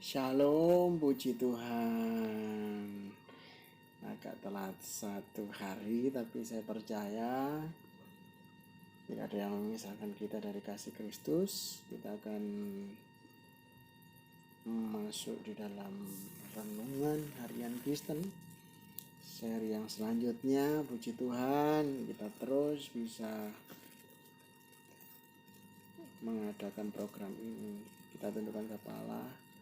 Shalom, puji Tuhan. Agak telat 1 hari, tapi saya percaya tidak ada yang memisahkan kita dari kasih Kristus. Kita akan masuk di dalam renungan harian Kristen. Seri yang selanjutnya, puji Tuhan, kita terus bisa mengadakan program ini. Kita tundukkan kepala.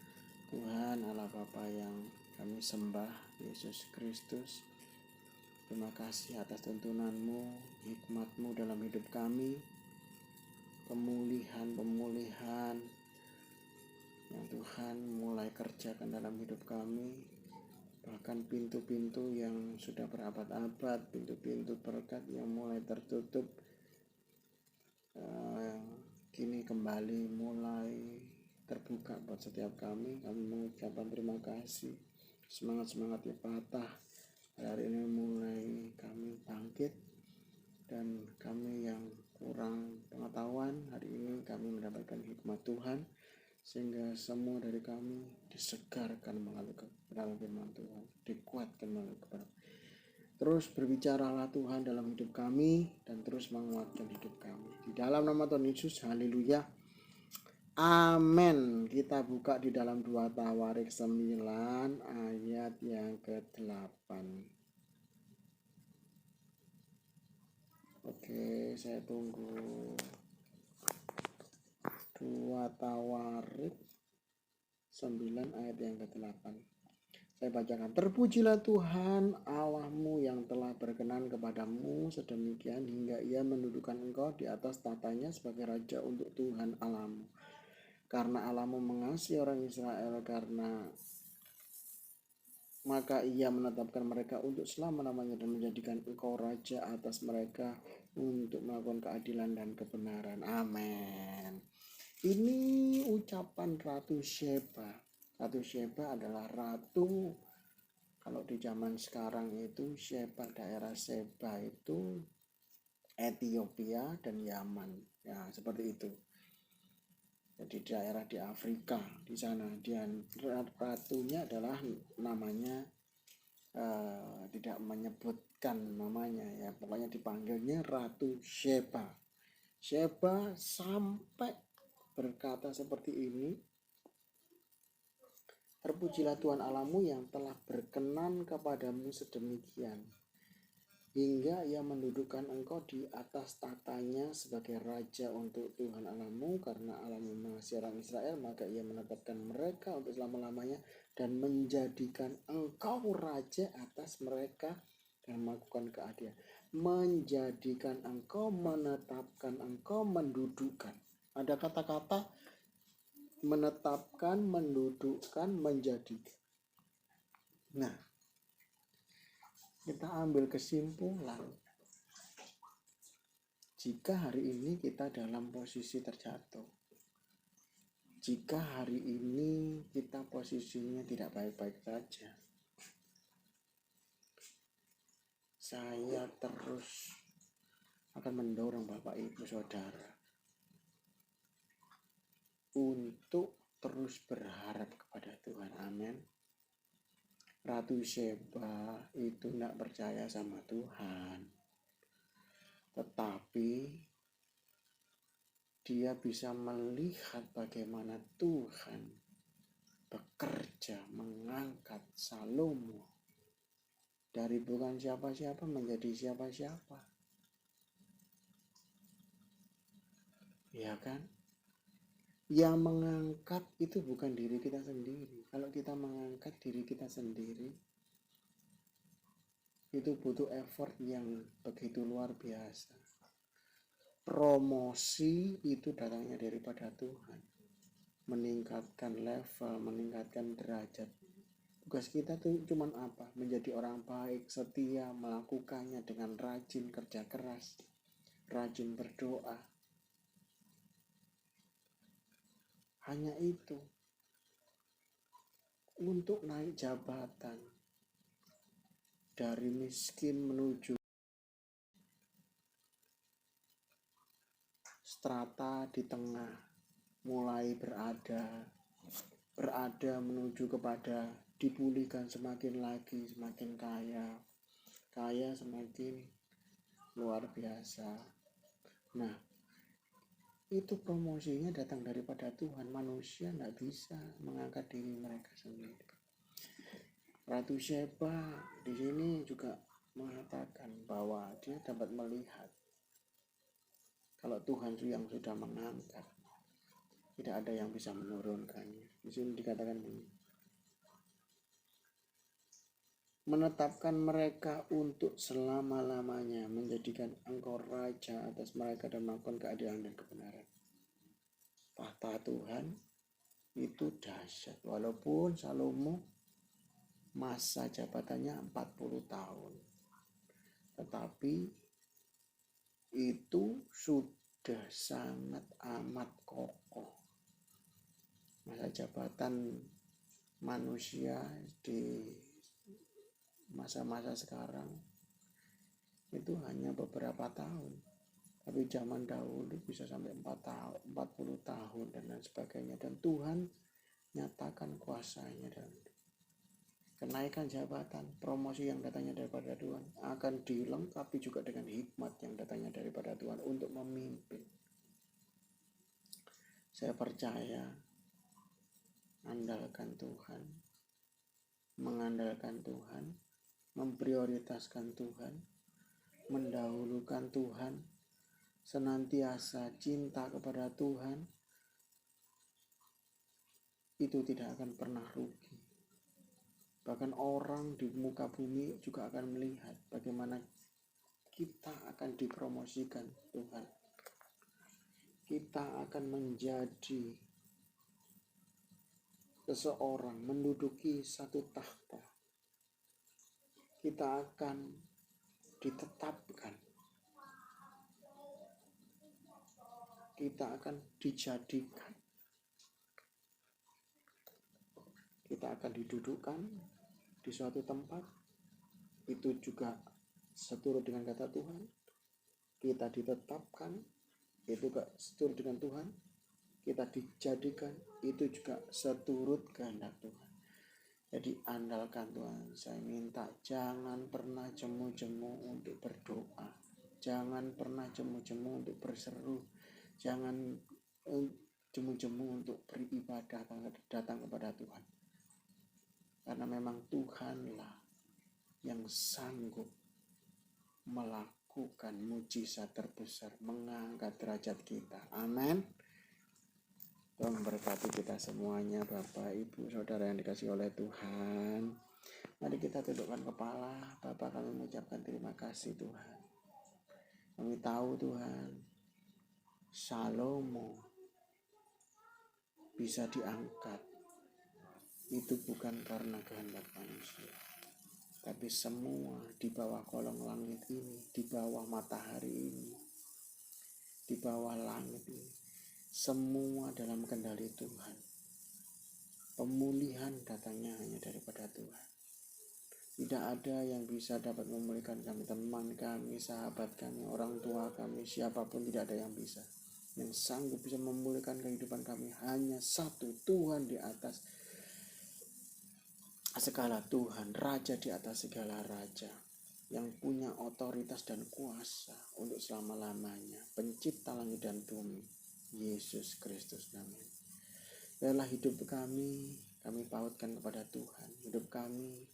Tuhan Allah Bapa yang kami sembah, Yesus Kristus, terima kasih atas tuntunan-Mu, hikmat-Mu dalam hidup kami, pemulihan yang Tuhan mulai kerjakan dalam hidup kami, bahkan pintu-pintu yang sudah berabad-abad, pintu-pintu berkat yang mulai tertutup, kini kembali mulai terbuka buat setiap kami. Kami mengucapkan terima kasih. Semangat yang patah hari ini mulai kami bangkit, dan kami yang kurang pengetahuan hari ini kami mendapatkan hikmat Tuhan, sehingga semua dari kami disegarkan melalui kebenaran firman Tuhan, dikuatkan melalui kebenaran. Terus berbicaralah Tuhan dalam hidup kami dan terus menguatkan hidup kami. Di dalam nama Tuhan Yesus, haleluya. Amin. Kita buka di dalam 2 Tawarik 9 ayat yang ke-8. Oke, saya tunggu. 2 Tawarik 9 ayat yang ke-8. Saya bacakan. Terpujilah Tuhan Allahmu yang telah berkenan kepadamu sedemikian hingga ia mendudukan engkau di atas tatanya sebagai raja untuk Tuhan Allahmu. Karena Allahmu mengasihi orang Israel, maka ia menetapkan mereka untuk selama-lamanya dan menjadikan engkau raja atas mereka untuk melakukan keadilan dan kebenaran. Amin. Ini ucapan Ratu Sheba. Ratu Sheba adalah ratu, kalau di zaman sekarang itu Sheba, daerah Sheba itu Ethiopia dan Yaman. Ya, seperti itu. Jadi daerah di Afrika di sana. Dan ratunya adalah namanya tidak menyebutkan namanya, ya pokoknya dipanggilnya Ratu Sheba. Sheba sampai berkata seperti ini, terpujilah Tuhan Allahmu yang telah berkenan kepadamu sedemikian hingga ia mendudukkan engkau di atas tatanya sebagai raja untuk Tuhan Allahmu. Karena Allahmu mengasihi orang Israel, maka ia menetapkan mereka untuk selama-lamanya dan menjadikan engkau raja atas mereka dan melakukan keadilan. Menjadikan engkau, menetapkan engkau, mendudukkan. Ada kata-kata menetapkan, mendudukkan, menjadikan. Nah, kita ambil kesimpulan, jika hari ini kita dalam posisi terjatuh, jika hari ini kita posisinya tidak baik-baik saja, saya terus akan mendorong Bapak Ibu Saudara untuk terus berharap kepada Tuhan. Amin. Ratu Sheba itu tidak percaya sama Tuhan, tetapi dia bisa melihat bagaimana Tuhan bekerja mengangkat Salomo dari bukan siapa-siapa menjadi siapa-siapa. Ya kan? Yang mengangkat itu bukan diri kita sendiri. Kalau kita mengangkat diri kita sendiri, itu butuh effort yang begitu luar biasa. Promosi itu datangnya daripada Tuhan. Meningkatkan level, meningkatkan derajat. Tugas kita tuh cuman apa? Menjadi orang baik, setia, melakukannya dengan rajin kerja keras, rajin berdoa. Hanya itu. Untuk naik jabatan, dari miskin menuju strata di tengah, mulai berada, berada menuju kepada dipulihkan semakin lagi, semakin kaya semakin luar biasa. Nah, itu promosinya datang daripada Tuhan. Manusia tidak bisa mengangkat diri mereka sendiri. Ratu Sheba di sini juga mengatakan bahwa dia dapat melihat kalau Tuhan yang sudah mengangkat, tidak ada yang bisa menurunkannya. Di sini dikatakan begini, menetapkan mereka untuk selama-lamanya, menjadikan engkau raja atas mereka dan melakukan keadilan dan kebenaran. Tahta Tuhan itu dahsyat. Walaupun Salomo masa jabatannya 40 tahun, tetapi itu sudah sangat amat kokoh. Masa jabatan manusia di masa-masa sekarang itu hanya beberapa tahun, tapi zaman dahulu bisa sampai 40 tahun dan lain sebagainya. Dan Tuhan nyatakan kuasanya dan kenaikan jabatan, promosi yang datangnya daripada Tuhan akan dilengkapi juga dengan hikmat yang datangnya daripada Tuhan untuk memimpin. Saya percaya, andalkan Tuhan, mengandalkan Tuhan, memprioritaskan Tuhan, mendahulukan Tuhan, senantiasa cinta kepada Tuhan, itu tidak akan pernah rugi. Bahkan orang di muka bumi juga akan melihat bagaimana kita akan dipromosikan Tuhan. Kita akan menjadi seseorang, menduduki satu tahta. Kita akan ditetapkan. Kita akan dijadikan. Kita akan didudukkan di suatu tempat. Itu juga seturut dengan kata Tuhan. Kita ditetapkan, itu juga seturut dengan Tuhan. Kita dijadikan, itu juga seturut kehendak Tuhan. Jadi andalkan Tuhan. Saya minta jangan pernah jemu-jemu untuk berdoa. Jangan pernah jemu-jemu untuk berseru. Jangan jemu-jemu untuk beribadah datang kepada Tuhan. Karena memang Tuhanlah yang sanggup melakukan mujizat terbesar, mengangkat derajat kita. Amin. Tuhan memberkati kita semuanya, Bapak, Ibu, Saudara yang dikasihi oleh Tuhan. Mari kita tundukkan kepala. Bapak, kami mengucapkan terima kasih Tuhan. Kami tahu Tuhan, Salomo bisa diangkat. Itu bukan karena kehendak manusia. Tapi semua di bawah kolong langit ini, di bawah matahari ini, di bawah langit ini, semua dalam kendali Tuhan. Pemulihan datangnya hanya daripada Tuhan. Tidak ada yang bisa dapat memulihkan kami, teman kami, sahabat kami, orang tua kami, siapapun tidak ada yang bisa. Yang sanggup bisa memulihkan kehidupan kami hanya satu, Tuhan di atas segala Tuhan, Raja di atas segala Raja, yang punya otoritas dan kuasa untuk selama-lamanya, pencipta langit dan bumi, Yesus Kristus namanya. Biarlah hidup kami pautkan kepada Tuhan. Hidup kami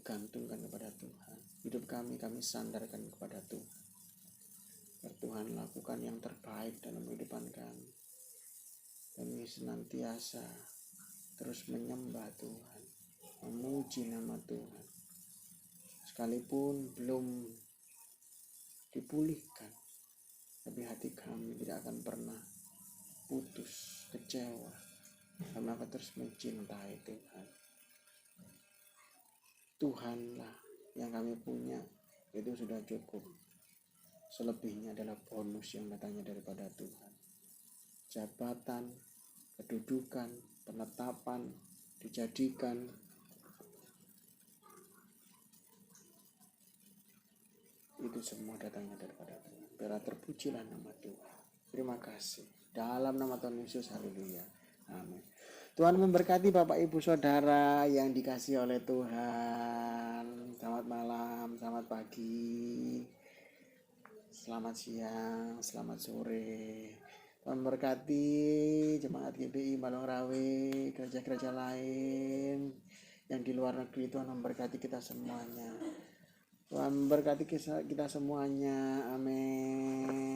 gantungkan kepada Tuhan. Hidup kami sandarkan kepada Tuhan. Biar Tuhan lakukan yang terbaik dalam kehidupan kami. Kami senantiasa terus menyembah Tuhan, memuji nama Tuhan. Sekalipun belum dipulihkan, tapi hati kami tidak akan pernah putus, kecewa. Kami akan terus mencintai Tuhan. Tuhanlah yang kami punya, itu sudah cukup. Selebihnya adalah bonus yang datangnya daripada Tuhan. Jabatan, kedudukan, penetapan, dijadikan, itu semua datangnya daripada Tuhan. Biarlah terpujilah nama Tuhan. Terima kasih. Dalam nama Tuhan Yesus, haleluya. Amin. Tuhan memberkati Bapak Ibu Saudara yang dikasihi oleh Tuhan. Selamat malam, selamat pagi, selamat siang, selamat sore. Tuhan memberkati jemaat GBI Balongrawe, gereja-gereja lain yang di luar negeri. Tuhan memberkati kita semuanya. Tuhan memberkati kita semuanya. Amin.